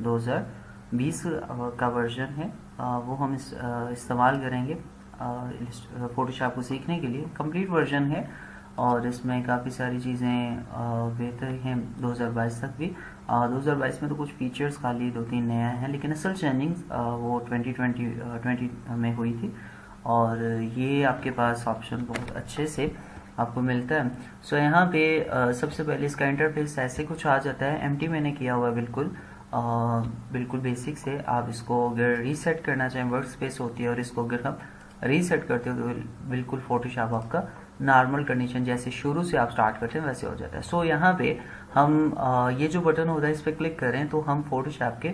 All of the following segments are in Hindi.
2020 का वर्जन है, वो हम इस्तेमाल करेंगे फोटोशॉप को सीखने के लिए। कंप्लीट वर्जन है और इसमें काफ़ी सारी चीज़ें बेहतर हैं 2022 तक भी। 2022 में तो कुछ फीचर्स खाली 2-3 नया हैं, लेकिन असल चेंजिंग वो 2020 में हुई थी। और ये आपके पास ऑप्शन बहुत अच्छे से आपको मिलता है। सो यहाँ पे सबसे पहले इसका इंटरफेस ऐसे कुछ आ जाता है, एम्प्टी मैंने किया हुआ है बिल्कुल बेसिक से। आप इसको अगर रीसेट करना चाहें, वर्क स्पेस होती है और इसको अगर हम रीसेट करते हो तो बिल्कुल फोटोशॉप आपका नॉर्मल कंडीशन जैसे शुरू से आप स्टार्ट करते हैं वैसे हो जाता है। सो यहाँ पे हम ये जो बटन होता है इस पर क्लिक करें तो हम फोटोशॉप के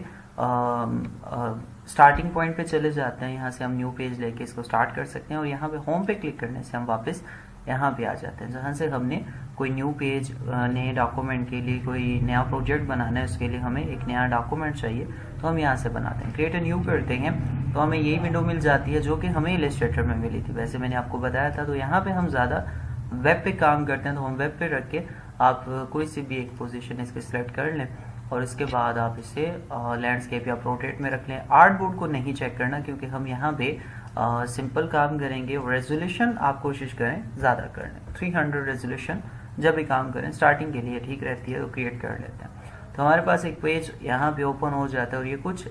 स्टार्टिंग पॉइंट पे चले जाते हैं। यहाँ से हम न्यू पेज लेके इसको स्टार्ट कर सकते हैं और यहाँ पे होम पे क्लिक करने से हम वापस यहाँ पे आ जाते हैं, जहाँ से हमने कोई न्यू पेज, नए डॉक्यूमेंट के लिए कोई नया प्रोजेक्ट बनाना है, उसके लिए हमें एक नया डॉक्यूमेंट चाहिए तो हम यहाँ से बनाते हैं। क्रिएट अ न्यू करते हैं तो हमें यही विंडो मिल जाती है जो कि हमें इलस्ट्रेटर में मिली थी, वैसे मैंने आपको बताया था। तो यहाँ पे हम ज़्यादा वेब पे काम करते हैं, तो हम वेब पे रख के आप कोई सी भी एक पोजीशन इसके सिलेक्ट कर लें और इसके बाद आप इसे लैंडस्केप या पोर्ट्रेट में रख लें। आर्ट बोर्ड को नहीं चेक करना क्योंकि हम यहाँ पे सिंपल काम करेंगे। रेजोल्यूशन आप कोशिश करें ज़्यादा करने, 300 रेजोल्यूशन जब भी काम करें स्टार्टिंग के लिए ठीक रहती है, तो क्रिएट कर लेते हैं। तो हमारे पास एक पेज यहाँ पे ओपन हो जाता है और ये कुछ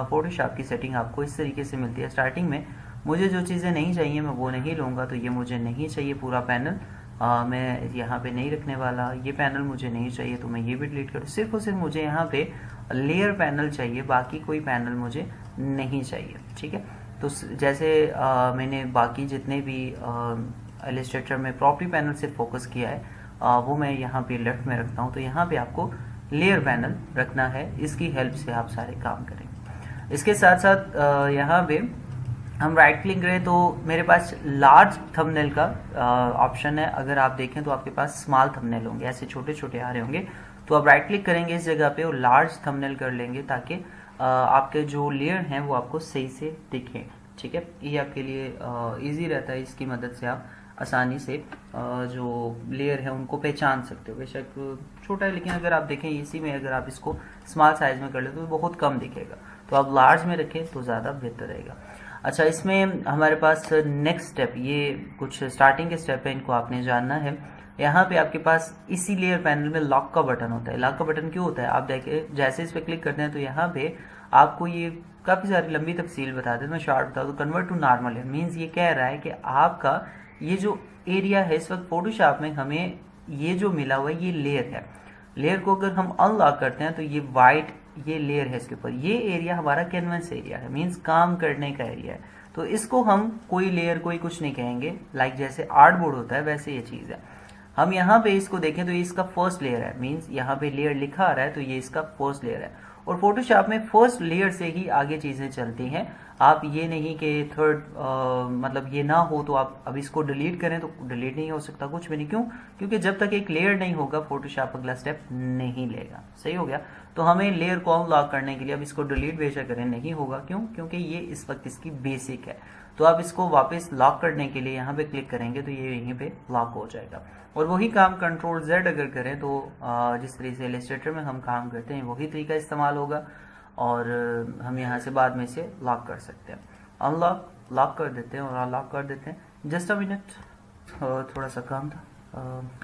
फोटोशॉप की सेटिंग आपको इस तरीके से मिलती है। स्टार्टिंग में मुझे जो चीज़ें नहीं चाहिए मैं वो नहीं लूँगा, तो ये मुझे नहीं चाहिए पूरा पैनल, मैं यहाँ पे नहीं रखने वाला। ये पैनल मुझे नहीं चाहिए तो मैं ये भी डिलीट करूँ। सिर्फ और सिर्फ मुझे यहाँ पे लेयर पैनल चाहिए, बाकी कोई पैनल मुझे नहीं चाहिए, ठीक है। तो जैसे मैंने बाकी जितने भी इलस्ट्रेटर में प्रॉपर्टी पैनल से फोकस किया है वो मैं यहाँ पे लेफ्ट में रखता हूँ। तो यहाँ पे आपको लेयर पैनल रखना है, इसकी हेल्प से आप सारे काम करेंगे। इसके साथ साथ यहाँ पे हम राइट क्लिक करें तो मेरे पास लार्ज थंबनेल का ऑप्शन है। अगर आप देखें तो आपके पास स्मॉल थंबनेल होंगे, ऐसे छोटे छोटे आ रहे होंगे। तो आप राइट क्लिक करेंगे इस जगह पे और लार्ज थंबनेल कर लेंगे ताकि आपके जो लेयर हैं वो आपको सही से दिखें, ठीक है। ये आपके लिए इजी रहता है, इसकी मदद से आप आसानी से जो लेयर है उनको पहचान सकते हो। बेशक छोटा है लेकिन अगर आप देखें इसी में अगर आप इसको स्मॉल साइज में कर ले तो बहुत कम दिखेगा, तो आप लार्ज में रखें तो ज़्यादा बेहतर रहेगा। अच्छा, इसमें हमारे पास नेक्स्ट स्टेप, ये कुछ स्टार्टिंग के स्टेप है, इनको आपने जानना है। यहाँ पे आपके पास इसी लेयर पैनल में लॉक का बटन होता है। लॉक का बटन क्यों होता है आप देखें, जैसे इस पर क्लिक करते हैं तो यहाँ पे आपको ये काफ़ी सारी लंबी तफसील बता दें, मैं शॉर्ट बता दूँ। कन्वर्ट टू नॉर्मल है मीन्स ये कह रहा है कि आपका ये जो एरिया है इस वक्त फोटोशॉप में हमें ये जो मिला हुआ है ये लेयर है। लेयर को अगर हम अनलॉक करते हैं तो ये वाइट ये लेयर है इसके ऊपर, ये एरिया हमारा कैनवस एरिया है, मीन्स काम करने का एरिया है। तो इसको हम कोई लेयर कोई कुछ नहीं कहेंगे, लाइक जैसे आर्ट बोर्ड होता है वैसे ये चीज़ है। हम यहाँ पे इसको देखें तो ये इसका फर्स्ट लेयर है, मीन्स यहाँ पे लेयर लिखा आ रहा है तो ये इसका फर्स्ट लेयर है। और फोटोशॉप में फर्स्ट लेयर से ही आगे चीज़ें चलती हैं। आप ये नहीं कि थर्ड मतलब ये ना हो तो आप अब इसको डिलीट करें तो डिलीट नहीं हो सकता, कुछ भी नहीं। क्यों? क्योंकि जब तक एक लेयर नहीं होगा फोटोशॉप अगला स्टेप नहीं लेगा। सही हो गया। तो हमें लेयर को अनलॉक करने के लिए अब इसको डिलीट बेशक करें नहीं होगा। क्यों? क्योंकि ये इस वक्त इसकी बेसिक है। तो आप इसको वापस लॉक करने के लिए यहाँ पे क्लिक करेंगे तो ये यहीं पे लॉक हो जाएगा। और वही काम कंट्रोल Z अगर करें तो जिस तरीके से इलस्ट्रेटर में हम काम करते हैं वही तरीका इस्तेमाल होगा और हम यहाँ से बाद में इसे लॉक कर सकते हैं। अनलॉक लॉक कर देते हैं और अनलॉक कर देते हैं। जस्ट अ मिनट, थोड़ा सा काम था।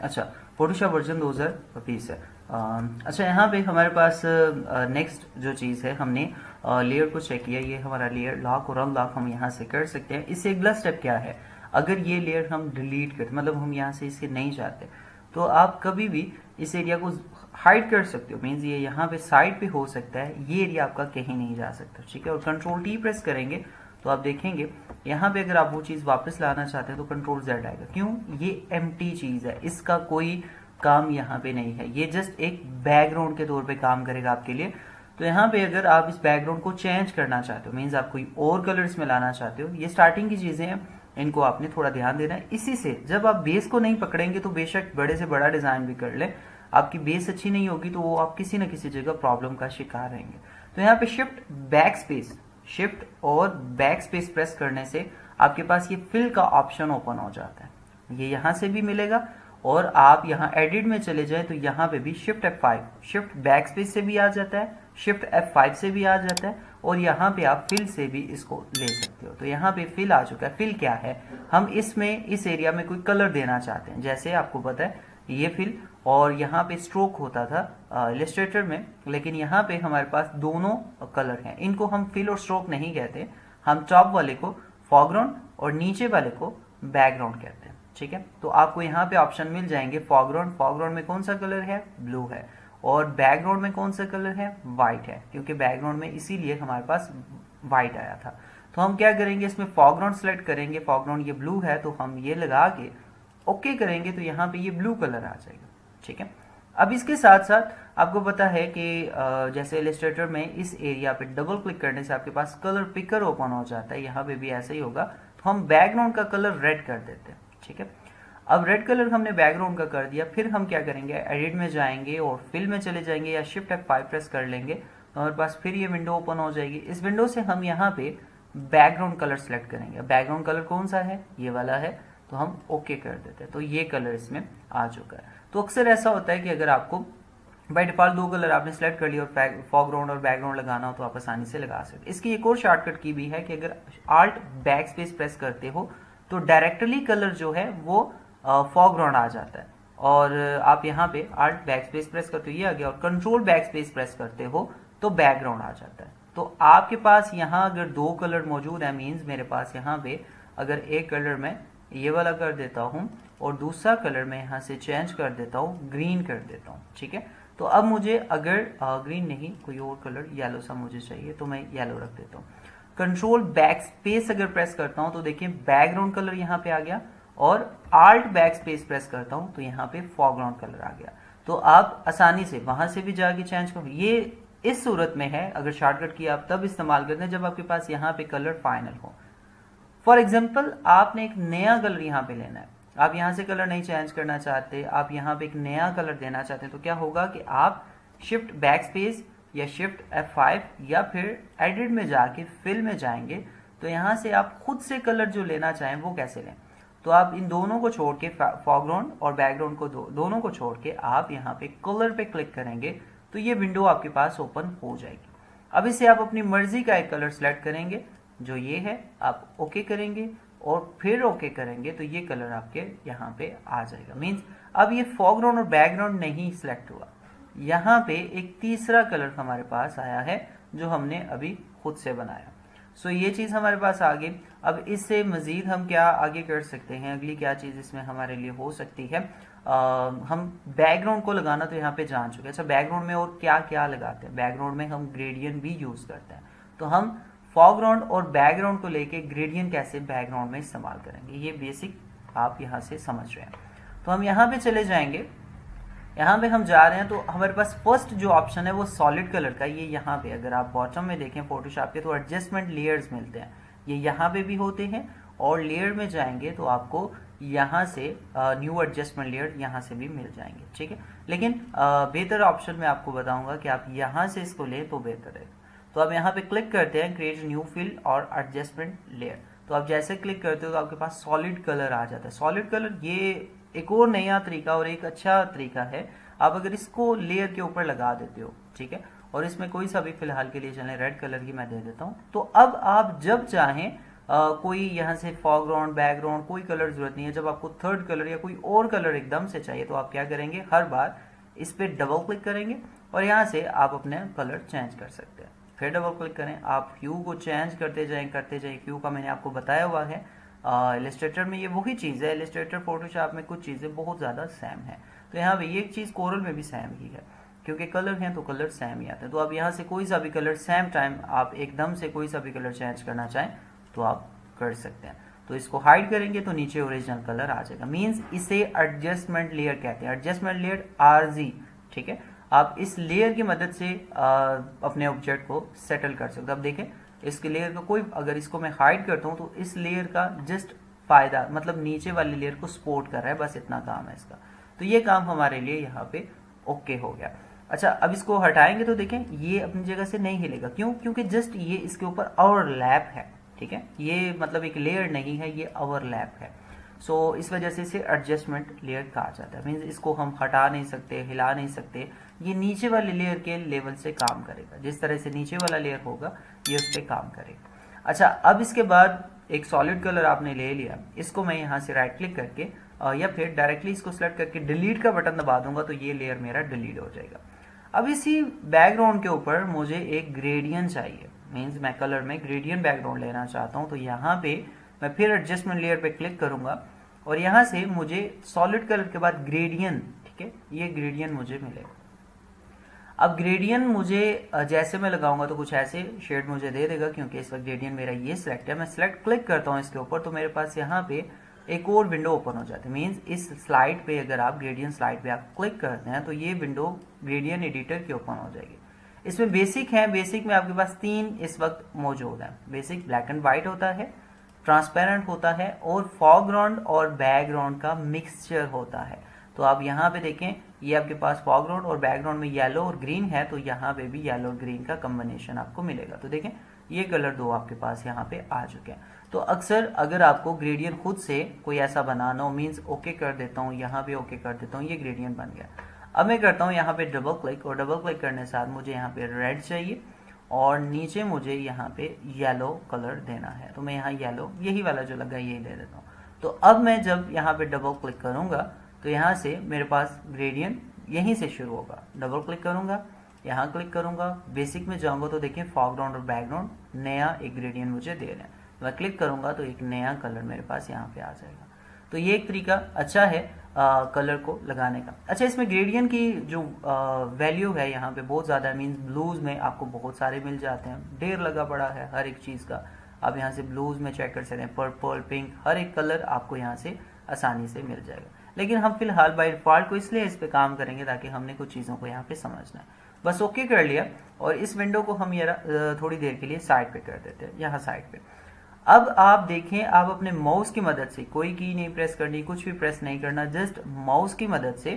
अच्छा, फोटोशॉप वर्जन 2020 है। अच्छा, यहाँ पे हमारे पास नेक्स्ट जो चीज़ है, हमने लेयर को चेक किया, ये हमारा लेयर लॉक और अनलॉक हम यहाँ से कर सकते हैं। इससे अगला स्टेप क्या है, अगर ये लेयर हम डिलीट करते मतलब हम यहाँ से इसे नहीं चाहते तो आप कभी भी इस एरिया को हाइड कर सकते हो, मीन्स ये यहाँ पे साइड पे हो सकता है, ये एरिया आपका कहीं नहीं जा सकता, ठीक है। और कंट्रोल T प्रेस करेंगे तो आप देखेंगे यहाँ पे अगर आप वो चीज़ वापस लाना चाहते हैं तो कंट्रोल Z आएगा। क्यों? ये एम्प्टी चीज़ है, इसका कोई काम यहाँ पे नहीं है, ये जस्ट एक बैकग्राउंड के तौर पे काम करेगा आपके लिए। तो यहाँ पे अगर आप इस बैकग्राउंड को चेंज करना चाहते हो, मीन्स आप कोई और कलर्स में लाना चाहते हो, ये स्टार्टिंग की चीज़ें हैं, इनको आपने थोड़ा ध्यान देना है। इसी से जब आप बेस को नहीं पकड़ेंगे तो बेशक बड़े से बड़ा डिज़ाइन भी कर लें, आपकी बेस अच्छी नहीं होगी तो वो आप किसी न किसी जगह प्रॉब्लम का शिकार रहेंगे। तो यहाँ पे शिफ्ट और बैक स्पेस प्रेस करने से आपके पास ये फिल का ऑप्शन ओपन हो जाता है, ये यहाँ से भी मिलेगा और आप यहाँ एडिट में चले जाएं तो यहाँ पे भी shift F5, shift back space से भी आ जाता है, शिफ्ट F5 से भी आ जाता है, और यहाँ पे आप फिल से भी इसको ले सकते हो। तो यहाँ पे फिल आ चुका है। फिल क्या है, हम इसमें इस एरिया में कोई कलर देना चाहते हैं, जैसे आपको पता है ये फिल, और यहाँ पे स्ट्रोक होता था इलस्ट्रेटर में, लेकिन यहाँ पे हमारे पास दोनों कलर हैं। इनको हम फिल और स्ट्रोक नहीं कहते, हम टॉप वाले को फोरग्राउंड और नीचे वाले को बैकग्राउंड कहते हैं, ठीक है। तो आपको यहाँ पे ऑप्शन मिल जाएंगे, फोरग्राउंड, फोरग्राउंड में कौन सा कलर है, ब्लू है, और बैकग्राउंड में कौन सा कलर है, व्हाइट है, क्योंकि बैकग्राउंड में इसीलिए हमारे पास व्हाइट आया था। तो हम क्या करेंगे, इसमें फोरग्राउंड सेलेक्ट करेंगे, फोरग्राउंड ये ब्लू है तो हम ये लगा के ओके करेंगे तो यहाँ पे ये ब्लू कलर आ जाएगा, ठीक है। अब इसके साथ साथ आपको पता है कि जैसे इलस्ट्रेटर में इस एरिया पे डबल क्लिक करने से आपके पास कलर पिकर ओपन हो जाता है, यहाँ पे भी ऐसा ही होगा। तो हम बैकग्राउंड का कलर रेड कर देते हैं, ठीक है। अब रेड कलर हमने बैकग्राउंड का कर दिया, फिर हम क्या करेंगे, एडिट में जाएंगे और फिल में चले जाएंगे या शिफ्ट F5 प्रेस कर लेंगे तो हमारे पास फिर ये विंडो ओपन हो जाएगी। इस विंडो से हम यहाँ पे बैकग्राउंड कलर सेलेक्ट करेंगे। बैकग्राउंड कलर कौन सा है, ये वाला है, तो हम ओके कर देते हैं। तो ये कलर इसमें आ चुका है। तो अक्सर ऐसा होता है कि अगर आपको बाय डिफॉल्ट दो कलर आपने सेलेक्ट कर लिया और फोरग्राउंड और बैकग्राउंड लगाना हो तो आप आसानी से लगा सकते। इसकी एक और शॉर्टकट की भी है कि अगर आल्ट बैक स्पेस प्रेस करते हो तो डायरेक्टली कलर जो है वो फोरग्राउंड आ जाता है, और आप यहाँ पे आल्ट बैक स्पेस प्रेस करते हो ये आ गया, और कंट्रोल बैक स्पेस प्रेस करते हो तो बैकग्राउंड आ जाता है। तो आपके पास यहाँ अगर दो कलर मौजूद है, मीन्स मेरे पास यहाँ पे अगर एक कलर में ये वाला कर देता हूँ और दूसरा कलर मैं यहाँ से चेंज कर देता हूँ, ग्रीन कर देता हूँ, ठीक है। तो अब मुझे अगर ग्रीन नहीं कोई और कलर येलो सा मुझे चाहिए तो मैं येलो रख देता हूँ। कंट्रोल बैक स्पेस अगर प्रेस करता हूँ तो देखिए बैकग्राउंड कलर यहाँ पे आ गया, और आल्ट बैक स्पेस प्रेस करता हूँ तो यहाँ पे फोरग्राउंड कलर आ गया। तो आप आसानी से वहां से भी जाके चेंज करो। ये इस सूरत में है, अगर शॉर्टकट की आप तब इस्तेमाल करते हैं जब आपके पास यहाँ पे कलर फाइनल हो। फॉर एग्जाम्पल आपने एक नया कलर यहाँ पे लेना है, आप यहाँ से कलर नहीं चेंज करना चाहते, आप यहाँ पे एक नया कलर देना चाहते हैं, तो क्या होगा कि आप शिफ्ट बैक स्पेस या शिफ्ट F5 या फिर एडिट में जाके फिल में जाएंगे, तो यहाँ से आप खुद से कलर जो लेना चाहें वो कैसे लें। तो आप इन दोनों को छोड़ के, फोरग्राउंड और बैकग्राउंड को दोनों को छोड़ के आप यहाँ पे कलर पे क्लिक करेंगे तो ये विंडो आपके पास ओपन हो जाएगी। अब इसे आप अपनी मर्जी का एक कलर सेलेक्ट करेंगे, जो ये है, आप ओके करेंगे और फिर ओके करेंगे तो ये कलर आपके यहाँ पे आ जाएगा। मीन्स अब ये फोरग्राउंड और बैकग्राउंड नहीं सिलेक्ट हुआ, यहाँ पे एक तीसरा कलर हमारे पास आया है जो हमने अभी खुद से बनाया। सो ये चीज़ हमारे पास आ गई। अब इससे मज़ीद हम क्या आगे कर सकते हैं, अगली क्या चीज़ इसमें हमारे लिए हो सकती है, हम बैकग्राउंड को लगाना तो यहाँ पे जान चुके हैं। अच्छा, बैकग्राउंड में और क्या क्या लगाते हैं, बैकग्राउंड में हम ग्रेडियंट भी यूज़ करते हैं। तो हम फोरग्राउंड और बैकग्राउंड को लेके ग्रेडियंट कैसे बैकग्राउंड में इस्तेमाल करेंगे, ये बेसिक आप यहाँ से समझ रहे हैं। तो हम यहाँ पे चले जाएंगे, यहाँ पे हम जा रहे हैं तो हमारे पास फर्स्ट जो ऑप्शन है वो सॉलिड कलर का। ये यहाँ पे अगर आप बॉटम में देखें फोटोशॉप के तो एडजस्टमेंट लेयर्स मिलते हैं, ये यहाँ पे भी होते हैं, और लेयर में जाएंगे तो आपको यहाँ से न्यू एडजस्टमेंट लेयर यहाँ से भी मिल जाएंगे, ठीक है। लेकिन बेहतर ऑप्शन मैं आपको बताऊंगा कि आप यहाँ से इसको लें तो बेहतर है। तो आप यहाँ पे क्लिक करते हैं क्रिएट न्यू फिल और एडजस्टमेंट लेयर, तो आप जैसे क्लिक करते हो तो आपके पास सॉलिड कलर आ जाता है। सॉलिड कलर ये एक और नया तरीका और एक अच्छा तरीका है, आप अगर इसको लेयर के ऊपर लगा देते हो, ठीक है, और इसमें कोई सा भी फिलहाल के लिए चलें रेड कलर की मैं दे देता हूँ, तो अब आप जब चाहें कोई यहाँ से फोरग्राउंड बैकग्राउंड कोई कलर जरूरत नहीं है, जब आपको थर्ड कलर या कोई और कलर एकदम से चाहिए तो आप क्या करेंगे, हर बार इस पर डबल क्लिक करेंगे और यहाँ से आप अपने कलर चेंज कर सकते हैं। फिर डबल क्लिक करें, आप ह्यू को चेंज करते जाएं ह्यू का मैंने आपको बताया हुआ है। इलस्ट्रेटर में ये वही चीज़ है, इलस्ट्रेटर फोटोशॉप में कुछ चीज़ें बहुत ज़्यादा सेम है, तो यहाँ पे ये चीज़ कोरल में भी सेम ही है, क्योंकि कलर हैं तो कलर सेम ही आते हैं। तो आप यहाँ से कोई सा भी कलर सेम टाइम आप एकदम से कोई सा भी कलर चेंज करना चाहें तो आप कर सकते हैं। तो इसको हाइड करेंगे तो नीचे ओरिजिनल कलर आ जाएगा। मीन्स इसे एडजस्टमेंट लेयर कहते हैं, एडजस्टमेंट लेयर RG, ठीक है। आप इस लेयर की मदद से अपने ऑब्जेक्ट को सेटल कर सकते हो। अब देखें इसके लेयर का कोई, अगर इसको मैं हाइड करता हूँ तो इस लेयर का जस्ट फायदा मतलब नीचे वाली लेयर को सपोर्ट कर रहा है, बस इतना काम है इसका। तो ये काम हमारे लिए यहाँ पे ओके हो गया। अच्छा, अब इसको हटाएंगे तो देखें ये अपनी जगह से नहीं हिलेगा, क्यों, क्योंकि जस्ट ये इसके ऊपर ओवरलैप है, ठीक है, ये मतलब एक लेयर नहीं है, ये ओवरलैप है। सो इस वजह से इसे एडजस्टमेंट लेयर कहा जाता है। मीन्स इसको हम हटा नहीं सकते, हिला नहीं सकते, ये नीचे वाले लेयर के लेवल से काम करेगा। जिस तरह से नीचे वाला लेयर होगा ये उस पर काम करेगा। अच्छा, अब इसके बाद एक सॉलिड कलर आपने ले लिया, इसको मैं यहाँ से राइट क्लिक करके या फिर डायरेक्टली इसको सेलेक्ट करके डिलीट का बटन दबा दूंगा तो ये लेयर मेरा डिलीट हो जाएगा। अब इसी बैकग्राउंड के ऊपर मुझे एक ग्रेडियंट चाहिए, मीन्स मैं कलर में ग्रेडियंट बैकग्राउंड लेना चाहता हूँ। तो यहाँ पे मैं फिर एडजस्टमेंट लेयर पे क्लिक करूंगा और यहाँ से मुझे सॉलिड कलर के बाद ग्रेडियंट, ठीक है, ये ग्रेडियंट मुझे मिलेगा। अब ग्रेडियंट मुझे जैसे मैं लगाऊंगा तो कुछ ऐसे शेड मुझे दे देगा, क्योंकि इस वक्त ग्रेडियंट मेरा ये सिलेक्ट है। मैं सिलेक्ट क्लिक करता हूँ इसके ऊपर तो मेरे पास यहाँ पे एक और विंडो ओपन हो जाती है। मीन्स इस स्लाइड पे अगर आप ग्रेडियंट स्लाइड पे आप क्लिक करते हैं तो ये विंडो ग्रेडियंट एडिटर की ओपन हो जाएगी। इसमें बेसिक है, बेसिक में आपके पास 3 इस वक्त मौजूद है। बेसिक ब्लैक एंड व्हाइट होता है, ट्रांसपेरेंट होता है और फॉरग्राउंड और बैकग्राउंड का मिक्सचर होता है। तो आप यहाँ पे देखें, ये आपके पास फॉरग्राउंड और बैकग्राउंड में येलो और ग्रीन है, तो यहाँ पे भी येलो और ग्रीन का कॉम्बिनेशन आपको मिलेगा। तो देखें ये कलर 2 आपके पास यहाँ पे आ चुके हैं। तो अक्सर अगर आपको ग्रेडियंट खुद से कोई ऐसा बनाना हो, मीन्स ओके कर देता हूँ, यहाँ पे ओके कर देता हूँ, ये ग्रेडियंट बन गया। अब मैं करता हूँ यहाँ पे डबल क्लिक, और डबल क्लिक करने के साथ मुझे यहाँ पे रेड चाहिए और नीचे मुझे यहाँ पे येलो कलर देना है। तो मैं यहाँ येलो, यही वाला जो लगा यही दे देता हूँ। तो अब मैं जब यहाँ पे डबल क्लिक करूँगा तो यहाँ से मेरे पास ग्रेडियंट यहीं से शुरू होगा। डबल क्लिक करूँगा, यहाँ क्लिक करूँगा, बेसिक में जाऊँगा तो देखिए फॉरग्राउंड और बैकग्राउंड नया एक ग्रेडियंट मुझे दे रहे हैं। मैं क्लिक करूँगा तो एक नया कलर मेरे पास यहाँ पे आ जाएगा। तो ये एक तरीका अच्छा है कलर को लगाने का। अच्छा, इसमें ग्रेडियंट की जो वैल्यू है यहाँ पे बहुत ज़्यादा है। मीन्स ब्लूज में आपको बहुत सारे मिल जाते हैं, ढेर लगा पड़ा है हर एक चीज़ का। आप यहाँ से ब्लूज में चेक कर सकते हैं, पर्पल, पिंक, हर एक कलर आपको यहाँ से आसानी से मिल जाएगा। लेकिन हम फिलहाल बाय डिफॉल्ट को इसलिए इस पे काम करेंगे ताकि हमने कुछ चीज़ों को यहाँ पे समझना है। बस ओके कर लिया और इस विंडो को हम ये थोड़ी देर के लिए साइड पे कर देते हैं, यहाँ साइड पे। अब आप देखें, आप अपने माउस की मदद से, कोई की नहीं प्रेस करनी, कुछ भी प्रेस नहीं करना, जस्ट माउस की मदद से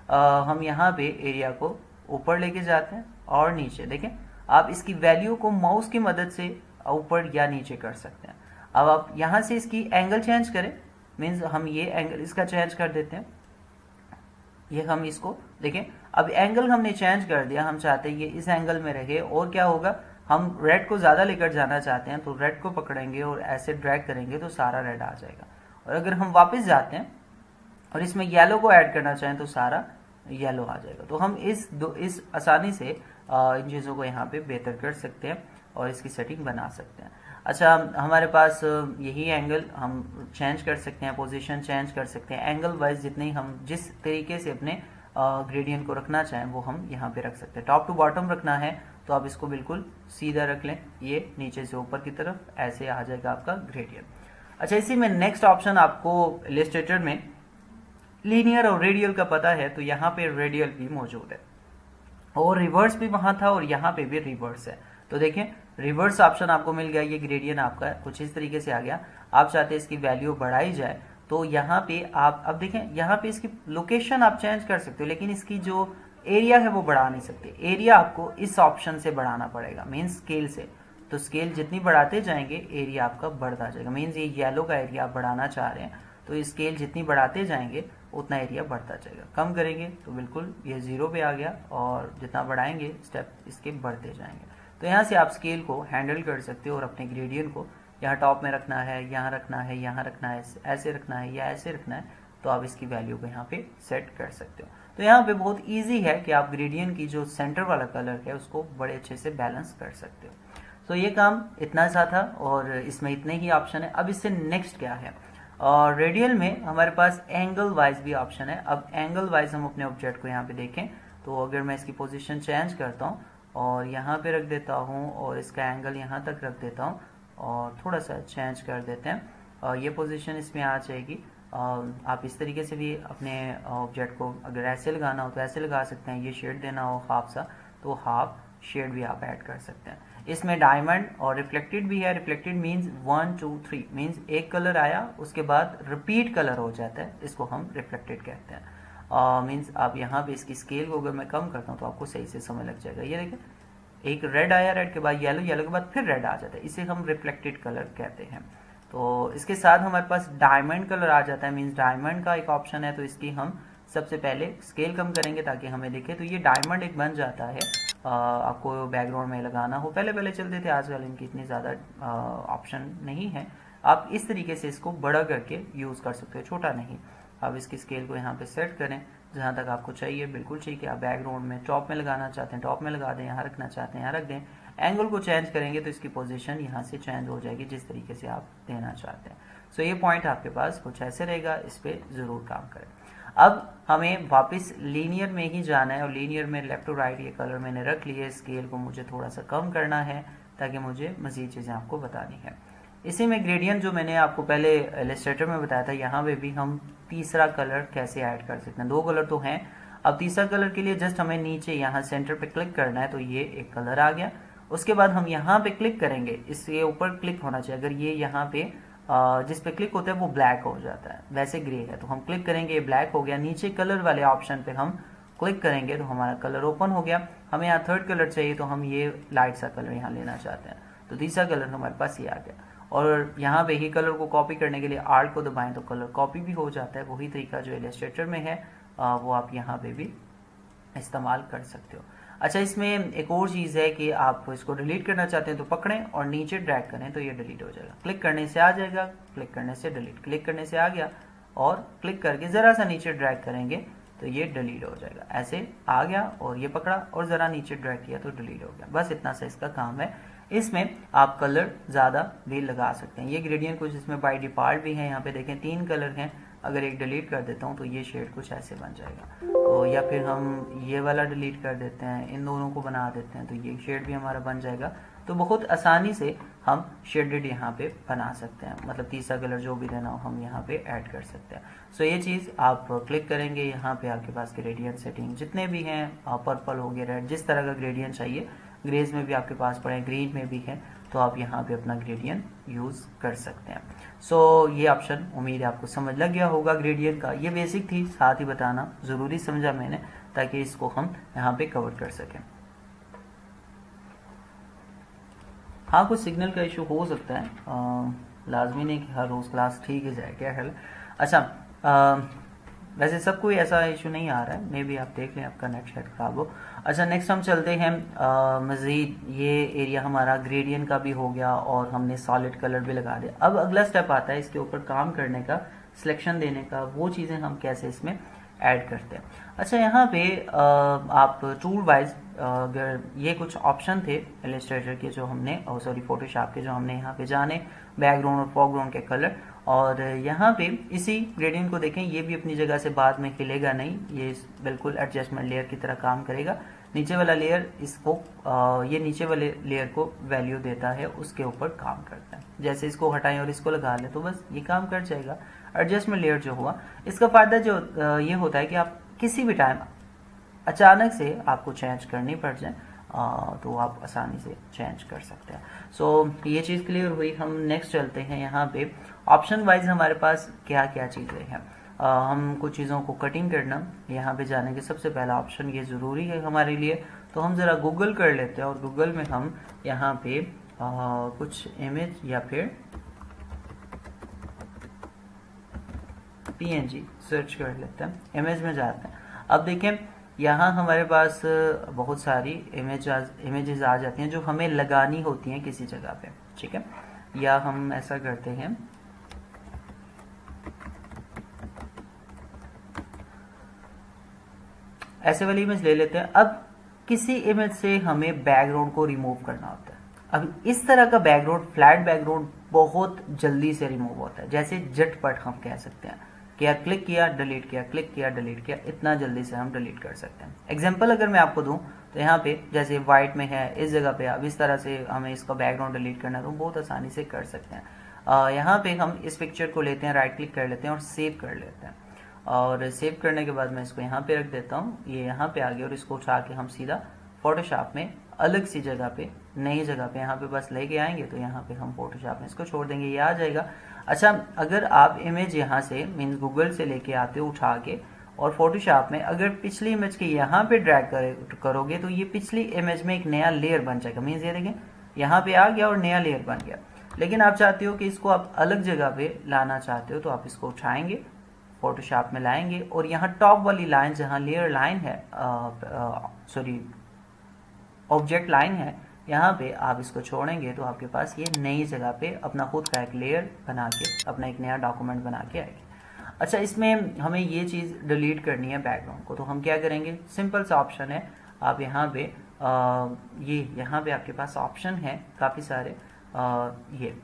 हम यहाँ पे एरिया को ऊपर लेके जाते हैं और नीचे। देखें, आप इसकी वैल्यू को माउस की मदद से ऊपर या नीचे कर सकते हैं। अब आप यहाँ से इसकी एंगल चेंज करें, मीन्स हम ये एंगल इसका चेंज कर देते हैं। ये हम इसको देखें, अब एंगल हमने चेंज कर दिया, हम चाहते हैं ये इस एंगल में रहे। और क्या होगा, हम रेड को ज़्यादा लेकर जाना चाहते हैं तो रेड को पकड़ेंगे और ऐसे ड्रैग करेंगे तो सारा रेड आ जाएगा। और अगर हम वापस जाते हैं और इसमें येलो को ऐड करना चाहें तो सारा येलो आ जाएगा। तो हम इस आसानी से इन चीज़ों को यहाँ पे बेहतर कर सकते हैं और इसकी सेटिंग बना सकते हैं। अच्छा, हमारे पास यही एंगल हम चेंज कर सकते हैं, पोजीशन चेंज कर सकते हैं। एंगल वाइज जितनी हम जिस तरीके से अपने ग्रेडियंट को रखना चाहें वो हम यहाँ पे रख सकते हैं। टॉप टू बॉटम रखना है तो आप इसको बिल्कुल सीधा रख लें, ये नीचे से ऊपर की तरफ ऐसे आ जाएगा आपका ग्रेडियंट। अच्छा, इसी में नेक्स्ट ऑप्शन आपको इलस्ट्रेटर में लीनियर और रेडियल का पता है, तो यहाँ पे रेडियल भी मौजूद है और रिवर्स भी वहां था और यहाँ पे भी रिवर्स है। तो देखें, रिवर्स ऑप्शन आपको मिल गया, ये ग्रेडियंट आपका कुछ इस तरीके से आ गया। आप चाहते हैं इसकी वैल्यू बढ़ाई जाए तो यहाँ पे आप अब देखें, यहाँ पे इसकी लोकेशन आप चेंज कर सकते हो, लेकिन इसकी जो एरिया है वो बढ़ा नहीं सकते। एरिया आपको इस ऑप्शन से बढ़ाना पड़ेगा, मीन्स स्केल से। तो स्केल जितनी बढ़ाते जाएंगे एरिया आपका बढ़ता जाएगा। मीन्स ये येलो का एरिया आप बढ़ाना चाह रहे हैं तो स्केल जितनी बढ़ाते जाएंगे उतना एरिया बढ़ता जाएगा। कम करेंगे तो बिल्कुल ये 0 पे आ गया और जितना बढ़ाएंगे स्टेप इसके बढ़ते जाएंगे। तो यहाँ से आप स्केल को हैंडल कर सकते हो और अपने ग्रेडियंट को यहाँ टॉप में रखना है, यहाँ रखना है, यहाँ रखना है, ऐसे रखना है या ऐसे रखना है, तो आप इसकी वैल्यू को यहाँ पे सेट कर सकते हो। तो यहाँ पे बहुत इजी है कि आप ग्रेडियंट की जो सेंटर वाला कलर है उसको बड़े अच्छे से बैलेंस कर सकते हो। तो ये काम इतना सा था और इसमें इतने ही ऑप्शन है। अब इससे नेक्स्ट क्या है, और रेडियल में हमारे पास एंगल वाइज भी ऑप्शन है। अब एंगल वाइज हम अपने ऑब्जेक्ट को यहाँ पे देखें तो अगर मैं इसकी पोजीशन चेंज करता हूँ और यहाँ पे रख देता हूँ और इसका एंगल यहाँ तक रख देता हूँ और थोड़ा सा चेंज कर देते हैं और ये पोजीशन इसमें आ जाएगी। आप इस तरीके से भी अपने ऑब्जेक्ट को अगर ऐसे लगाना हो तो ऐसे लगा सकते हैं। ये शेड देना हो हाफ सा तो हाफ शेड भी आप ऐड कर सकते हैं। इसमें डायमंड और रिफ्लेक्टेड भी है। रिफ्लेक्टेड मीन्स 1 2 3 मीन्स एक कलर आया उसके बाद रिपीट कलर हो जाता है, इसको हम रिफ्लेक्टेड कहते हैं। मीन्स आप यहाँ पे इसकी स्केल को अगर मैं कम करता हूँ तो आपको सही से समझ लग जाएगा। ये देखें, एक रेड आया, रेड के बाद येलो, येलो के बाद फिर रेड आ जाता है, इसे हम रिफ्लेक्टेड कलर कहते हैं। तो इसके साथ हमारे पास डायमंड कलर आ जाता है, मीन्स डायमंड का एक ऑप्शन है, तो इसकी हम सबसे पहले स्केल कम करेंगे ताकि हमें दिखे। तो ये डायमंड एक बन जाता है, आपको बैकग्राउंड में लगाना हो, पहले पहले चलते थे, आजकल इनकी इतनी ज़्यादा ऑप्शन नहीं है। आप इस तरीके से इसको बड़ा करके यूज़ कर सकते हो, छोटा नहीं। अब इसकी स्केल को यहाँ पे सेट करें जहाँ तक आपको चाहिए, बिल्कुल ठीक है। आप बैकग्राउंड में टॉप में लगाना चाहते हैं टॉप में लगा दें, यहाँ रखना चाहते हैं यहाँ रख दें। एंगल को चेंज करेंगे तो इसकी पोजीशन यहाँ से चेंज हो जाएगी जिस तरीके से आप देना चाहते हैं। सो ये पॉइंट आपके पास कुछ ऐसे रहेगा, इस पर ज़रूर काम करें। अब हमें वापस लीनियर में ही जाना है और लीनियर में लेफ्ट टू राइट ये कलर मैंने रख लिए। स्केल को मुझे थोड़ा सा कम करना है ताकि मुझे मज़ीद चीज़ें आपको बतानी है। इसी में ग्रेडियंट जो मैंने आपको पहले इलस्ट्रेटर में बताया था, यहाँ पे भी हम तीसरा कलर कैसे ऐड कर सकते हैं। दो कलर तो हैं, अब तीसरा कलर के लिए जस्ट हमें नीचे यहाँ सेंटर पे क्लिक करना है, तो ये एक कलर आ गया। उसके बाद हम यहाँ पे क्लिक करेंगे, इसके ऊपर क्लिक होना चाहिए। अगर ये यहाँ पे जिस पे क्लिक होता है वो ब्लैक हो जाता है, वैसे ग्रे है, तो हम क्लिक करेंगे ये ब्लैक हो गया। नीचे कलर वाले ऑप्शन पे हम क्लिक करेंगे तो हमारा कलर ओपन हो गया। हमें यहाँ थर्ड कलर चाहिए तो हम ये लाइट सा कलर यहाँ लेना चाहते हैं, तो तीसरा कलर हमारे पास ये आ गया। और यहाँ पे ही कलर को कॉपी करने के लिए आर्ट को दबाएं तो कलर कॉपी भी हो जाता है। वही तरीका जो इलस्ट्रेटर में है वो आप यहाँ पे भी इस्तेमाल कर सकते हो। अच्छा, इसमें एक और चीज़ है कि आप इसको डिलीट करना चाहते हैं तो पकड़ें और नीचे ड्रैग करें तो ये डिलीट हो जाएगा। क्लिक करने से आ जाएगा, क्लिक करने से डिलीट, क्लिक करने से आ गया और क्लिक करके ज़रा सा नीचे ड्रैग करेंगे तो ये डिलीट हो जाएगा। ऐसे आ गया और ये पकड़ा और ज़रा नीचे ड्रैग किया तो डिलीट हो गया। बस इतना सा इसका काम है। इसमें आप कलर ज़्यादा भी लगा सकते हैं। ये ग्रेडियंट कुछ इसमें बाय डिफ़ॉल्ट भी है, यहाँ पे देखें 3 कलर हैं। अगर एक डिलीट कर देता हूँ तो ये शेड कुछ ऐसे बन जाएगा, तो या फिर हम ये वाला डिलीट कर देते हैं, इन दोनों को बना देते हैं तो ये शेड भी हमारा बन जाएगा। तो बहुत आसानी से हम शेडेड यहाँ पे बना सकते हैं, मतलब तीसरा कलर जो भी देना हो हम यहाँ पे ऐड कर सकते हैं। सो ये चीज़ आप क्लिक करेंगे, यहाँ पे आपके पास ग्रेडियंट सेटिंग जितने भी हैं, पर्पल हो गया, रेड, जिस तरह का ग्रेडियंट चाहिए, ग्रेज में भी आपके पास पड़े, ग्रीन में भी है, तो आप यहाँ पे अपना ग्रेडियंट यूज़ कर सकते हैं। सो ये ऑप्शन उम्मीद है आपको समझ लग गया होगा ग्रेडियंट का। ये बेसिक थी, साथ ही बताना ज़रूरी समझा मैंने ताकि इसको हम यहाँ पे कवर कर सकें। हाँ, कुछ सिग्नल का इशू हो सकता है, लाजमी नहीं कि हर रोज़ क्लास ठीक ही जाए, क्या ख्याल है? अच्छा, वैसे सब कोई ऐसा इशू नहीं आ रहा है, मे बी आप देख लें आपका नेट शायद ख़राब हो। अच्छा, नेक्स्ट हम चलते हैं मज़ीद। ये एरिया हमारा ग्रेडियंट का भी हो गया और हमने सॉलिड कलर भी लगा दिया। अब अगला स्टेप आता है इसके ऊपर काम करने का, सिलेक्शन देने का, वो चीज़ें हम कैसे इसमें ऐड करते हैं। अच्छा, यहाँ पे आप टूल वाइज अगर ये कुछ ऑप्शन थे इलस्ट्रेटर के जो हमने, सॉरी फोटोशॉप के जो हमने यहाँ पे जाने, बैकग्राउंड और फोरग्राउंड के कलर, और यहाँ पे इसी ग्रेडियंट को देखें, ये भी अपनी जगह से बाद में खिलेगा नहीं, ये बिल्कुल एडजस्टमेंट लेयर की तरह काम करेगा। नीचे वाला लेयर इसको ये नीचे वाले लेयर को वैल्यू देता है, उसके ऊपर काम करता है। जैसे इसको हटाएं और इसको लगा लें तो बस ये काम कर जाएगा। एडजस्टमेंट लेयर जो हुआ, इसका फ़ायदा जो ये होता है कि आप किसी भी टाइम अचानक से आपको चेंज करनी पड़ जाए तो आप आसानी से चेंज कर सकते हैं। सो ये चीज़ क्लियर हुई। हम नेक्स्ट चलते हैं, यहाँ पे ऑप्शन वाइज हमारे पास क्या क्या चीज़ें हैं। हम कुछ चीज़ों को कटिंग करना, यहाँ पे जाने के सबसे पहला ऑप्शन ये ज़रूरी है हमारे लिए, तो हम ज़रा गूगल कर लेते हैं और गूगल में हम यहाँ पे कुछ इमेज या फिर PNG सर्च कर लेते हैं। इमेज में जाते हैं, अब देखें यहाँ हमारे पास बहुत सारी इमेजेस आ जाती हैं जो हमें लगानी होती हैं किसी जगह पे, ठीक है। या हम ऐसा करते हैं, ऐसे वाली इमेज ले लेते हैं। अब किसी इमेज से हमें बैकग्राउंड को रिमूव करना होता है। अब इस तरह का बैकग्राउंड, फ्लैट बैकग्राउंड बहुत जल्दी से रिमूव होता है, जैसे झटपट हम कह सकते हैं कि यार क्लिक किया डिलीट किया, क्लिक किया डिलीट किया, इतना जल्दी से हम डिलीट कर सकते हैं। एग्जांपल अगर मैं आपको दूं तो यहाँ पे जैसे वाइट में है, इस जगह पे अब इस तरह से हमें इसका बैकग्राउंड डिलीट करना है तो बहुत आसानी से कर सकते हैं। यहाँ पे हम इस पिक्चर को लेते हैं, राइट क्लिक कर लेते हैं और सेव कर लेते हैं, और सेव करने के बाद मैं इसको यहाँ पे रख देता हूँ, ये यहाँ पे आ गया, और इसको उठा के हम सीधा फोटोशॉप में अलग सी जगह पे, नई जगह पे यहाँ पे बस लेके आएंगे तो यहाँ पे हम फोटोशॉप में इसको छोड़ देंगे, ये आ जाएगा। अच्छा, अगर आप इमेज यहाँ से मीन्स गूगल से लेके आते हो उठा के और फोटोशॉप में अगर पिछली इमेज के यहाँ पे ड्रैग करोगे तो ये पिछली इमेज में एक नया लेयर बन जाएगा। मीन्स ये देखें यहाँ पे आ गया और नया लेयर बन गया। लेकिन आप चाहते हो कि इसको आप अलग जगह पे लाना चाहते हो, तो आप इसको उठाएंगे, फोटोशॉप में लाएंगे, और यहाँ टॉप वाली लाइन जहाँ लेयर लाइन है, सॉरी ऑब्जेक्ट लाइन है, यहाँ पे आप इसको छोड़ेंगे तो आपके पास ये नई जगह पे अपना खुद का एक लेयर बना के अपना एक नया डॉक्यूमेंट बना के आएगी। अच्छा, इसमें हमें ये चीज़ डिलीट करनी है बैकग्राउंड को, तो हम क्या करेंगे, सिंपल सा ऑप्शन है, आप यहाँ पे यहाँ पे आपके पास ऑप्शन है काफ़ी सारे, ये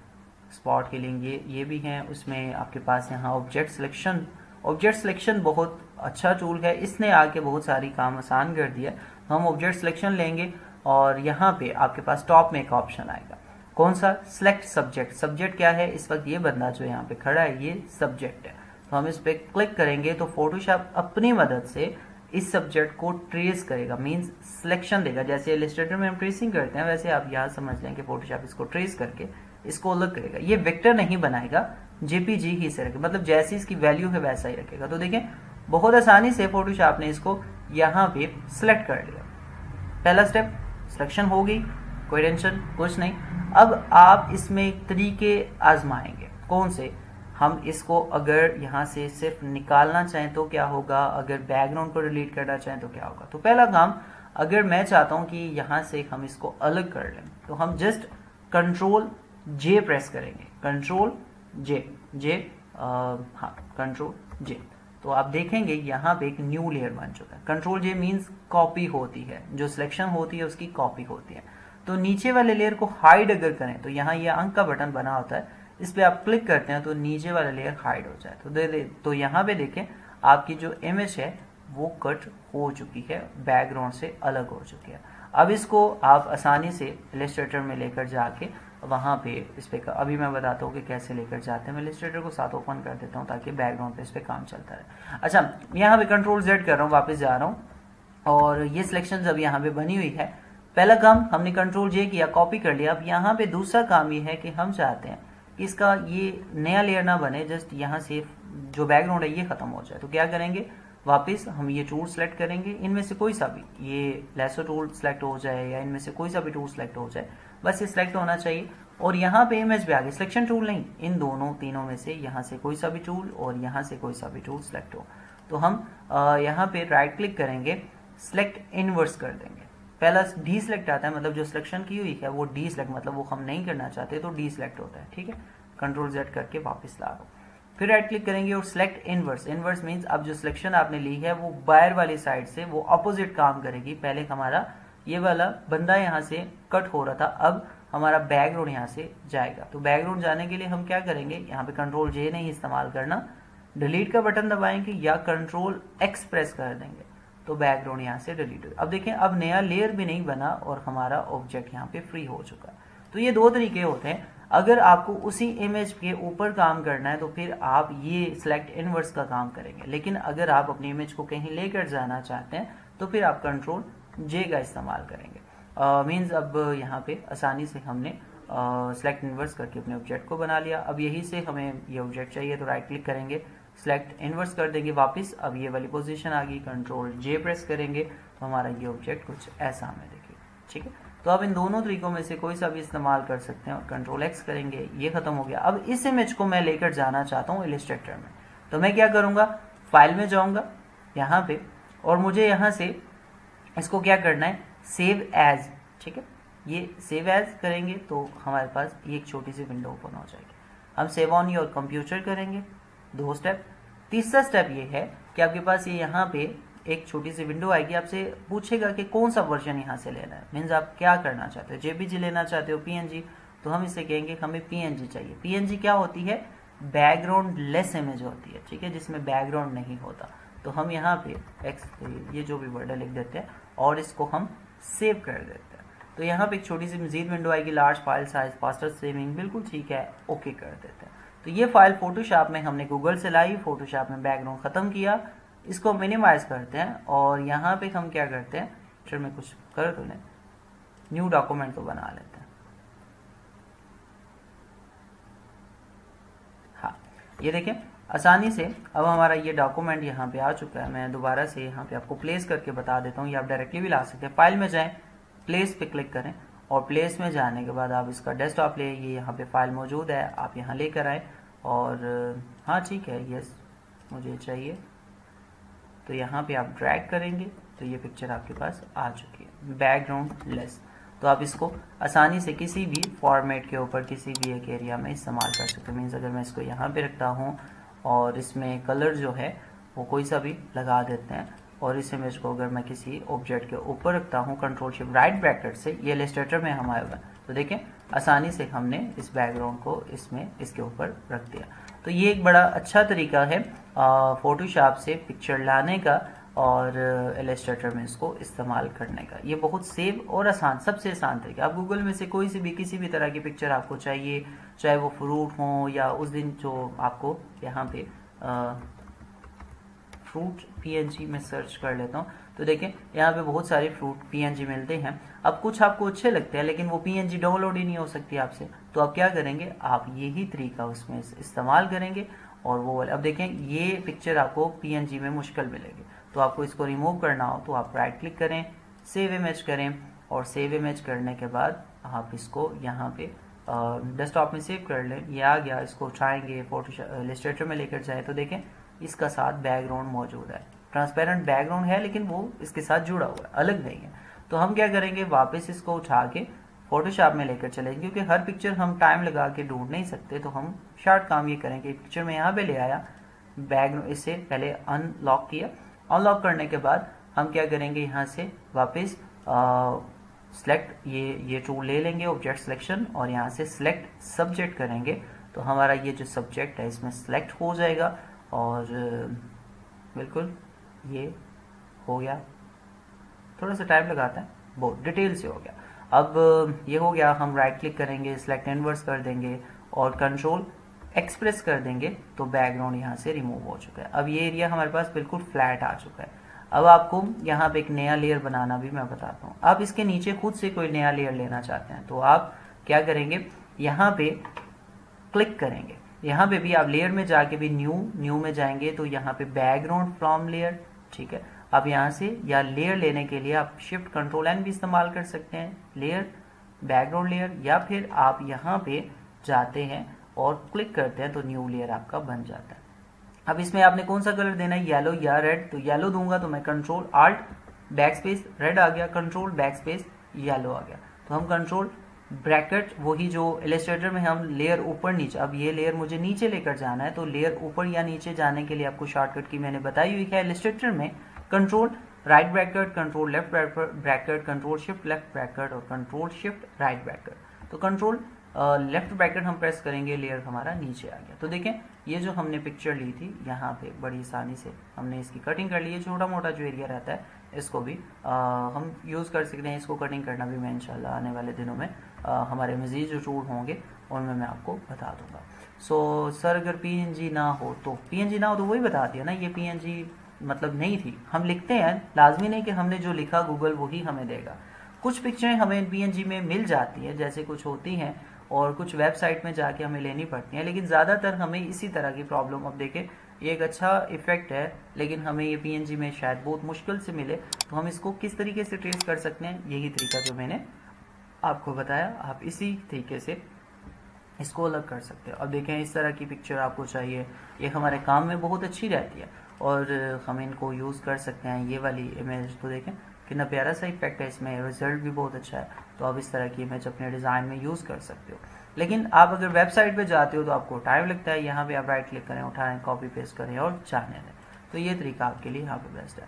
स्पॉट के लिए ये भी हैं, उसमें आपके पास यहाँ ऑब्जेक्ट सिलेक्शन बहुत अच्छा टूल है, इसने आके बहुत सारी काम आसान कर दिया। हम ऑब्जेक्ट सिलेक्शन लेंगे और यहाँ पे आपके पास टॉप में एक ऑप्शन आएगा, कौन सा, सिलेक्ट सब्जेक्ट क्या है, इस वक्त ये बंदा जो यहाँ पे खड़ा है ये सब्जेक्ट है, तो हम इस पर क्लिक करेंगे तो फोटोशॉप अपनी मदद से इस सब्जेक्ट को ट्रेस करेगा, मींस सिलेक्शन देगा। जैसे इलस्ट्रेटर में हम ट्रेसिंग करते हैं, वैसे आप यहाँ समझ लें कि फोटोशॉप इसको ट्रेस करके इसको अलग करेगा। ये वेक्टर नहीं बनाएगा, जेपीजी ही से रखेगा, मतलब जैसी इसकी वैल्यू है वैसा ही रखेगा। तो देखें बहुत आसानी से फोटोशॉप ने इसको यहाँ पे सिलेक्ट कर लिया। पहला स्टेप सिलेक्शन हो गई, कोई टेंशन कुछ नहीं। अब आप इसमें तरीके आजमाएंगे, कौन से, हम इसको अगर यहाँ से सिर्फ निकालना चाहें तो क्या होगा, अगर बैकग्राउंड को डिलीट करना चाहें तो क्या होगा। तो पहला काम, अगर मैं चाहता हूँ कि यहाँ से हम इसको अलग कर लें, तो हम जस्ट कंट्रोल जे प्रेस करेंगे, कंट्रोल जे, तो आप देखेंगे यहाँ पे एक न्यू लेयर बन चुका है। कंट्रोल जे मीन्स कॉपी होती है, जो सिलेक्शन होती है उसकी कॉपी होती है। तो नीचे वाले लेयर को हाइड अगर करें तो यहाँ ये अंक का बटन बना होता है, इस पे आप क्लिक करते हैं तो नीचे वाला लेयर हाइड हो जाए। तो यहाँ पे देखें आपकी जो इमेज है वो कट हो चुकी है, बैकग्राउंड से अलग हो चुकी है। अब इसको आप आसानी से इलस्ट्रेटर में लेकर जाके वहाँ पे इस पे अभी मैं बताता हूँ कि कैसे लेकर जाते हैं। मैं इलस्ट्रेटर को साथ ओपन कर देता हूँ ताकि बैकग्राउंड पे इस पे काम चलता रहे। अच्छा, यहाँ पे कंट्रोल जेड कर रहा हूँ, वापस जा रहा हूँ, और ये सिलेक्शन जब यहाँ पे बनी हुई है, पहला काम हमने कंट्रोल जे किया, कॉपी कर लिया। अब यहाँ पे दूसरा काम ये है कि हम चाहते हैं कि इसका ये नया लेयर ना बने, जस्ट यहाँ से जो बैकग्राउंड है ये खत्म हो जाए। तो क्या करेंगे, वापस हम ये टूल सेलेक्ट करेंगे, इनमें से कोई सा भी, ये लेसो टूल सेलेक्ट हो जाए या इनमें से कोई सा भी टूल सेलेक्ट हो जाए, बस ये सिलेक्ट होना चाहिए। और यहाँ पे इमेज पे आगे सिलेक्शन टूल नहीं, इन तीनों में से यहाँ से कोई सा भी टूल और यहाँ से कोई सा भी टूल सेलेक्ट हो। तो हम यहाँ पे राइट क्लिक करेंगे, सिलेक्ट इनवर्स कर देंगे। पहला डी सिलेक्ट आता है, मतलब जो सिलेक्शन की हुई है वो डी सिलेक्ट, मतलब वो हम नहीं करना चाहते तो डी सिलेक्ट होता है, ठीक है। कंट्रोल जेड करके वापस ला दो, फिर राइट क्लिक करेंगे और सिलेक्ट इनवर्स मींस अब जो सिलेक्शन आपने ली है वो बाहर वाली साइड से वो अपोजिट काम करेगी। पहले हमारा ये वाला बंदा यहाँ से कट हो रहा था, अब हमारा बैकग्राउंड यहाँ से जाएगा। तो बैकग्राउंड जाने के लिए हम क्या करेंगे, यहाँ पे कंट्रोल जे नहीं इस्तेमाल करना, डिलीट का बटन दबाएंगे या कंट्रोल एक्स प्रेस कर देंगे तो बैकग्राउंड यहाँ से डिलीट हो। अब देखें अब नया लेयर भी नहीं बना और हमारा ऑब्जेक्ट यहाँ पे फ्री हो चुका। तो ये दो तरीके होते हैं। अगर आपको उसी इमेज के ऊपर काम करना है तो फिर आप ये सिलेक्ट इनवर्स का काम करेंगे, लेकिन अगर आप अपनी इमेज को कहीं लेकर जाना चाहते हैं तो फिर आप कंट्रोल जे का इस्तेमाल करेंगे। मीन्स अब यहाँ पे आसानी से हमने सिलेक्ट इनवर्स करके अपने ऑब्जेक्ट को बना लिया। अब यही से हमें ये ऑब्जेक्ट चाहिए तो राइट क्लिक करेंगे, सिलेक्ट इनवर्स कर देंगे वापस, अब ये वाली पोजीशन आ गई, कंट्रोल जे प्रेस करेंगे तो हमारा ये ऑब्जेक्ट कुछ ऐसा हमें देखिए, ठीक है। तो अब इन दोनों तरीकों में से कोई सा भी इस्तेमाल कर सकते हैं और कंट्रोल एक्स करेंगे, ये खत्म हो गया। अब इस इमेज को मैं लेकर जाना चाहता हूँ इलस्ट्रेटर में, तो मैं क्या करूँगा, फाइल में जाऊँगा यहाँ पे और मुझे यहाँ से इसको क्या करना है, सेव एज, ठीक है। ये सेव एज करेंगे तो हमारे पास ये एक छोटी सी विंडो ओपन हो जाएगी। हम सेव ऑन योर कंप्यूटर करेंगे, 2 स्टेप। तीसरा स्टेप ये है कि आपके पास ये यहाँ पे एक छोटी सी विंडो आएगी, आपसे पूछेगा कि कौन सा वर्जन यहाँ से लेना है, मीन्स आप क्या करना चाहते हो, जेपीजी लेना चाहते हो, पीएनजी, तो हम इसे कहेंगे हमें पीएनजी चाहिए। पीएनजी क्या होती है, बैकग्राउंड लेस इमेज होती है, ठीक है, जिसमें बैकग्राउंड नहीं होता। तो हम यहाँ पे एक्स ये जो भी वर्ड लिख देते हैं और इसको हम सेव कर देते हैं। तो यहाँ पे एक छोटी सी मजीद विंडो आएगी, large file size, faster saving, बिल्कुल ठीक है, ओके कर देते हैं। तो ये फाइल फोटोशॉप में हमने गूगल से लाई, फोटोशॉप में बैकग्राउंड खत्म किया, इसको मिनिमाइज करते हैं और यहाँ पे हम क्या करते हैं, फिर में कुछ कर तो नहीं, न्यू डॉक्यूमेंट तो बना लेते हैं। हाँ, ये देखें आसानी से अब हमारा ये डॉक्यूमेंट यहाँ पे आ चुका है। मैं दोबारा से यहाँ पे आपको प्लेस करके बता देता हूँ, या आप डायरेक्टली भी ला सकते हैं। फाइल में जाएं, प्लेस पे क्लिक करें और प्लेस में जाने के बाद आप इसका डेस्कटॉप ले, ये यहाँ पे फाइल मौजूद है, आप यहाँ लेकर आए और हाँ ठीक है, यस मुझे चाहिए, तो यहाँ पे आप ड्रैग करेंगे तो ये पिक्चर आपके पास आ चुकी है बैकग्राउंड लेस। तो आप इसको आसानी से किसी भी फॉर्मेट के ऊपर किसी भी एक एरिया में इस्तेमाल कर सकते हैं। मीन्स अगर मैं इसको यहाँ पे रखता हूँ और इसमें कलर जो है वो कोई सा भी लगा देते हैं, और इस इमेज को अगर मैं किसी ऑब्जेक्ट के ऊपर रखता हूँ कंट्रोल शिफ्ट राइट ब्रैकेट से, ये इलस्ट्रेटर में हम आए हुए हैं, तो देखें आसानी से हमने इस बैकग्राउंड को इसमें इसके ऊपर रख दिया। तो ये एक बड़ा अच्छा तरीका है फोटोशॉप से पिक्चर लाने का और इलस्ट्रेटर में इसको इस्तेमाल करने का। ये बहुत सेव और आसान, सबसे आसान तरीका। आप गूगल में से कोई सी भी किसी भी तरह की पिक्चर आपको चाहिए, चाहे वो फ्रूट हो या उस दिन जो आपको यहाँ पे फ्रूट पीएनजी में सर्च कर लेता हूँ, तो देखें यहाँ पे बहुत सारे फ्रूट पीएनजी मिलते हैं। अब कुछ आपको अच्छे लगते हैं लेकिन वो पीएनजी डाउनलोड ही नहीं हो सकती आपसे, तो आप क्या करेंगे, आप यही तरीका उसमें इस्तेमाल करेंगे और वो वाले। अब देखें ये पिक्चर आपको पीएनजी में मुश्किल मिलेगी, तो आपको इसको रिमूव करना हो तो आप राइट क्लिक करें, सेव इमेज करें, और सेव इमेज करने के बाद आप इसको यहाँ पे डेस्कटॉप में सेव कर लें। ये आ गया, इसको उठाएंगे फोटोशॉप इलस्ट्रेटर में लेकर जाए तो देखें इसका साथ बैकग्राउंड मौजूद है, ट्रांसपेरेंट बैकग्राउंड है लेकिन वो इसके साथ जुड़ा हुआ है, अलग नहीं है। तो हम क्या करेंगे, वापस इसको उठा के फोटोशॉप में लेकर चलेंगे, क्योंकि हर पिक्चर हम टाइम लगा के ढूंढ नहीं सकते, तो हम शॉर्ट काम ये करेंगे, पिक्चर में यहाँ पे ले आया, बैकग्राउंड इससे पहले अनलॉक किया, अनलॉक करने के बाद हम क्या करेंगे, यहाँ से वापस सेलेक्ट ये टूल ले लेंगे ऑब्जेक्ट सिलेक्शन, और यहाँ से सिलेक्ट सब्जेक्ट करेंगे, तो हमारा ये जो सब्जेक्ट है इसमें सेलेक्ट हो जाएगा और बिल्कुल ये हो गया। थोड़ा सा टाइम लगाता है, बहुत डिटेल से हो गया। अब ये हो गया, हम राइट क्लिक करेंगे, सिलेक्ट इनवर्स कर देंगे और कंट्रोल एक्सप्रेस कर देंगे, तो बैकग्राउंड यहाँ से रिमूव हो चुका है। अब ये एरिया हमारे पास बिल्कुल फ्लैट आ चुका है। अब आपको यहाँ पे एक नया लेयर बनाना भी मैं बताता हूँ। आप इसके नीचे खुद से कोई नया लेयर लेना चाहते हैं तो आप क्या करेंगे, यहाँ पे क्लिक करेंगे, यहाँ पे भी आप लेयर में जाके भी न्यू में जाएंगे तो यहाँ पे बैकग्राउंड फ्रॉम लेयर, ठीक है। अब यहाँ से या लेयर लेने के लिए आप शिफ्ट कंट्रोल एन भी इस्तेमाल कर सकते हैं, लेयर बैकग्राउंड लेयर, या फिर आप यहाँ पे जाते हैं और क्लिक करते हैं तो न्यू लेयर आपका बन जाता है। अब इसमें आपने कौन सा कलर देना है, येलो या रेड, तो येलो दूंगा तो मैं control alt back space red आ गया, कंट्रोल बैक स्पेस येलो आ गया। तो हम कंट्रोल ब्रैकेट वही जो इलस्ट्रेटर में हम लेयर ऊपर नीचे, अब ये लेयर मुझे नीचे लेकर जाना है, तो लेयर ऊपर या नीचे जाने के लिए आपको शॉर्टकट की मैंने बताई हुई है इलस्ट्रेटर में, control right bracket, control left bracket, control shift left bracket और कंट्रोल शिफ्ट राइट ब्रैकेट। तो कंट्रोल लेफ्ट ब्रैकेट हम प्रेस करेंगे, लेयर हमारा नीचे आ गया। तो देखें ये जो हमने पिक्चर ली थी यहाँ पे बड़ी आसानी से हमने इसकी कटिंग कर ली है। छोटा मोटा जो एरिया रहता है इसको भी हम यूज़ कर सकते हैं, इसको कटिंग करना भी मैं इंशाल्लाह आने वाले दिनों में हमारे मज़ीद जो टूल होंगे उनमें मैं आपको बता दूंगा। सो सर अगर पीएनजी ना हो तो वही बता दिया ना, ये पीएनजी मतलब नहीं थी। हम लिखते हैं, लाजमी नहीं कि हमने जो लिखा गूगल वही हमें देगा। कुछ पिक्चरें हमें पीएनजी में मिल जाती हैं, जैसे कुछ होती हैं, और कुछ वेबसाइट में जाके हमें लेनी पड़ती हैं, लेकिन ज़्यादातर हमें इसी तरह की प्रॉब्लम। अब देखें ये एक अच्छा इफेक्ट है लेकिन हमें ये पीएनजी में शायद बहुत मुश्किल से मिले, तो हम इसको किस तरीके से ट्रेस कर सकते हैं, यही तरीका जो मैंने आपको बताया, आप इसी तरीके से इसको अलग कर सकते हो। अब देखें इस तरह की पिक्चर आपको चाहिए, ये हमारे काम में बहुत अच्छी रहती है और हम इनको यूज़ कर सकते हैं। ये वाली इमेज तो देखें कितना प्यारा सा इफेक्ट है, इसमें रिजल्ट भी बहुत अच्छा है, तो आप इस तरह की इमेज अपने डिज़ाइन में यूज़ कर सकते हो। लेकिन आप अगर वेबसाइट पे जाते हो तो आपको टाइम लगता है, यहाँ पे आप राइट क्लिक करें, उठाएं, कॉपी पेस्ट करें और जाने दें। तो ये तरीका आपके लिए यहाँ पे बेस्ट है।